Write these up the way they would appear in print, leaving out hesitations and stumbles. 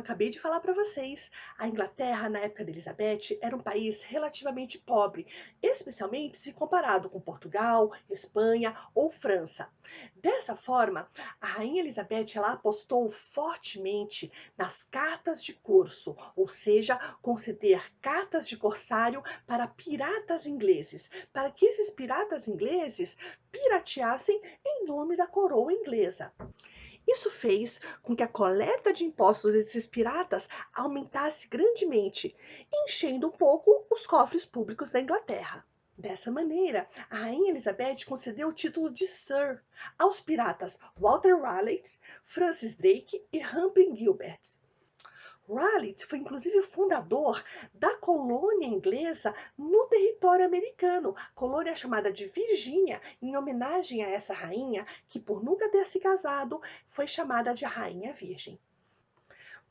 acabei de falar para vocês, a Inglaterra, na época de Elizabeth, era um país relativamente pobre, especialmente se comparado com Portugal, Espanha ou França. Dessa forma, a Rainha Elizabeth ela apostou fortemente nas cartas de corso, ou seja, conceder cartas de corsário para piratas ingleses, para que esses piratas ingleses pirateassem em nome da coroa inglesa. Isso fez com que a coleta de impostos desses piratas aumentasse grandemente, enchendo um pouco os cofres públicos da Inglaterra. Dessa maneira, a Rainha Elizabeth concedeu o título de Sir aos piratas Walter Raleigh, Francis Drake e Humphrey Gilbert. Raleigh foi inclusive o fundador da colônia inglesa no território americano, colônia chamada de Virgínia, em homenagem a essa rainha que, por nunca ter se casado, foi chamada de Rainha Virgem.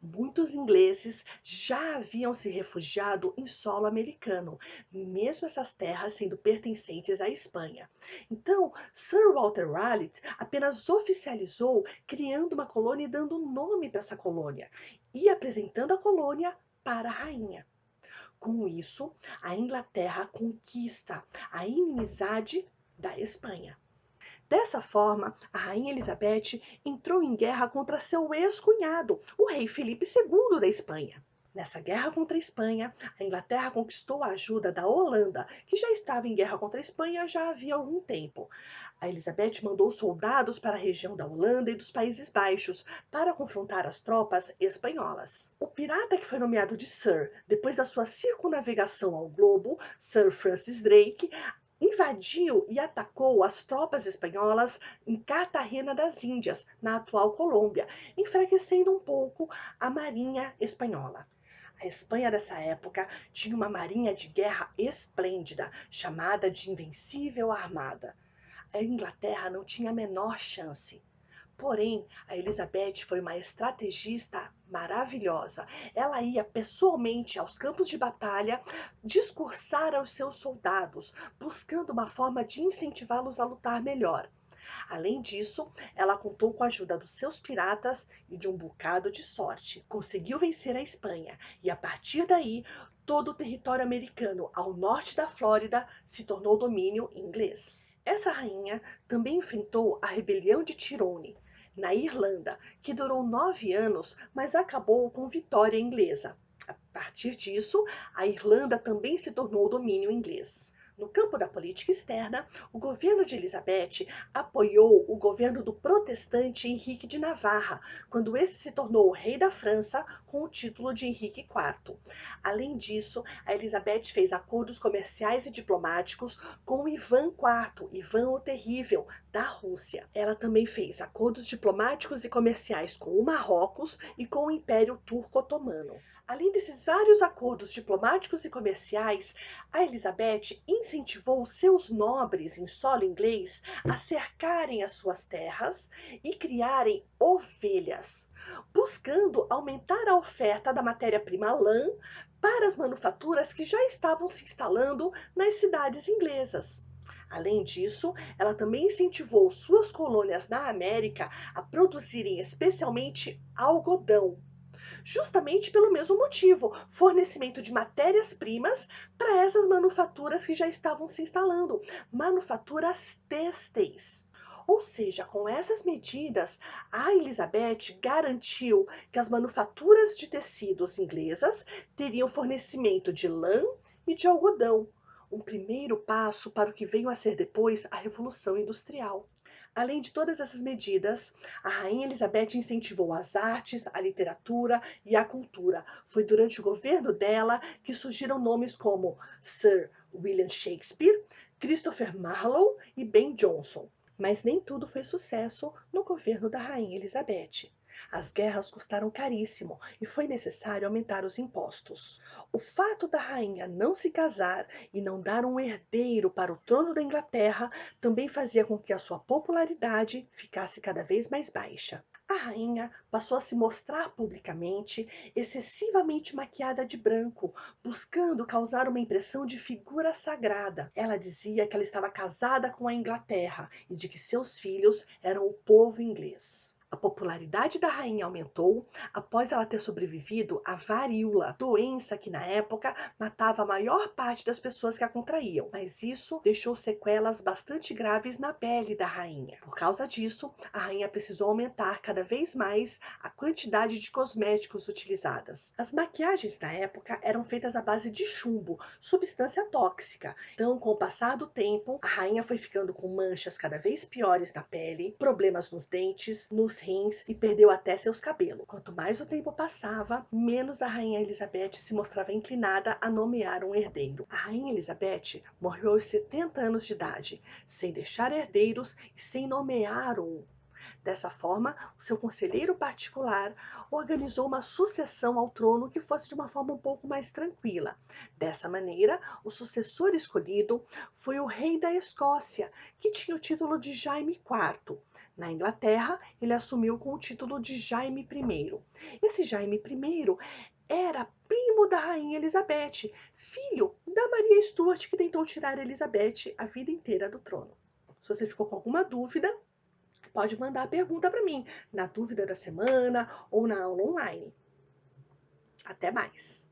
Muitos ingleses já haviam se refugiado em solo americano, mesmo essas terras sendo pertencentes à Espanha. Então, Sir Walter Raleigh apenas oficializou criando uma colônia e dando nome para essa colônia, e apresentando a colônia para a rainha. Com isso, a Inglaterra conquista a inimizade da Espanha. Dessa forma, a rainha Elizabeth entrou em guerra contra seu ex-cunhado, o rei Felipe II da Espanha. Nessa guerra contra a Espanha, a Inglaterra conquistou a ajuda da Holanda, que já estava em guerra contra a Espanha já havia algum tempo. A Elizabeth mandou soldados para a região da Holanda e dos Países Baixos para confrontar as tropas espanholas. O pirata que foi nomeado de Sir depois da sua circunnavegação ao globo, Sir Francis Drake, invadiu e atacou as tropas espanholas em Cartagena das Índias, na atual Colômbia, enfraquecendo um pouco a marinha espanhola. A Espanha dessa época tinha uma marinha de guerra esplêndida, chamada de Invencível Armada. A Inglaterra não tinha a menor chance. Porém, a Elizabeth foi uma estrategista maravilhosa. Ela ia pessoalmente aos campos de batalha discursar aos seus soldados, buscando uma forma de incentivá-los a lutar melhor. Além disso, ela contou com a ajuda dos seus piratas e de um bocado de sorte. Conseguiu vencer a Espanha e, a partir daí, todo o território americano ao norte da Flórida se tornou domínio inglês. Essa rainha também enfrentou a rebelião de Tyrone, na Irlanda, que durou 9 anos, mas acabou com vitória inglesa. A partir disso, a Irlanda também se tornou domínio inglês. No campo da política externa, o governo de Elizabeth apoiou o governo do protestante Henrique de Navarra, quando esse se tornou o rei da França com o título de Henrique IV. Além disso, a Elizabeth fez acordos comerciais e diplomáticos com Ivan IV, Ivan o Terrível, da Rússia. Ela também fez acordos diplomáticos e comerciais com o Marrocos e com o Império Turco Otomano. Além desses vários acordos diplomáticos e comerciais, a Elizabeth incentivou seus nobres em solo inglês a cercarem as suas terras e criarem ovelhas, buscando aumentar a oferta da matéria-prima lã para as manufaturas que já estavam se instalando nas cidades inglesas. Além disso, ela também incentivou suas colônias na América a produzirem especialmente algodão, justamente pelo mesmo motivo, fornecimento de matérias-primas para essas manufaturas que já estavam se instalando, manufaturas têxteis. Ou seja, com essas medidas, a Elizabeth garantiu que as manufaturas de tecidos inglesas teriam fornecimento de lã e de algodão, um primeiro passo para o que veio a ser depois a Revolução Industrial. Além de todas essas medidas, a rainha Elizabeth incentivou as artes, a literatura e a cultura. Foi durante o governo dela que surgiram nomes como Sir William Shakespeare, Christopher Marlowe e Ben Jonson. Mas nem tudo foi sucesso no governo da rainha Elizabeth. As guerras custaram caríssimo e foi necessário aumentar os impostos. O fato da rainha não se casar e não dar um herdeiro para o trono da Inglaterra também fazia com que a sua popularidade ficasse cada vez mais baixa. A rainha passou a se mostrar publicamente excessivamente maquiada de branco, buscando causar uma impressão de figura sagrada. Ela dizia que ela estava casada com a Inglaterra e de que seus filhos eram o povo inglês. A popularidade da rainha aumentou após ela ter sobrevivido à varíola, doença que na época matava a maior parte das pessoas que a contraíam, mas isso deixou sequelas bastante graves na pele da rainha. Por causa disso, a rainha precisou aumentar cada vez mais a quantidade de cosméticos utilizadas. As maquiagens na época eram feitas à base de chumbo, substância tóxica. Então, com o passar do tempo, a rainha foi ficando com manchas cada vez piores na pele, problemas nos dentes, nos rins e perdeu até seus cabelos. Quanto mais o tempo passava, menos a rainha Elizabeth se mostrava inclinada a nomear um herdeiro. A rainha Elizabeth morreu aos 70 anos de idade, sem deixar herdeiros e sem nomear um. Dessa forma, o seu conselheiro particular organizou uma sucessão ao trono que fosse de uma forma um pouco mais tranquila. Dessa maneira, o sucessor escolhido foi o rei da Escócia, que tinha o título de Jaime IV. Na Inglaterra, ele assumiu com o título de Jaime I. Esse Jaime I era primo da rainha Elizabeth, filho da Maria Stuart, que tentou tirar Elizabeth a vida inteira do trono. Se você ficou com alguma dúvida, pode mandar a pergunta para mim, na dúvida da semana ou na aula online. Até mais!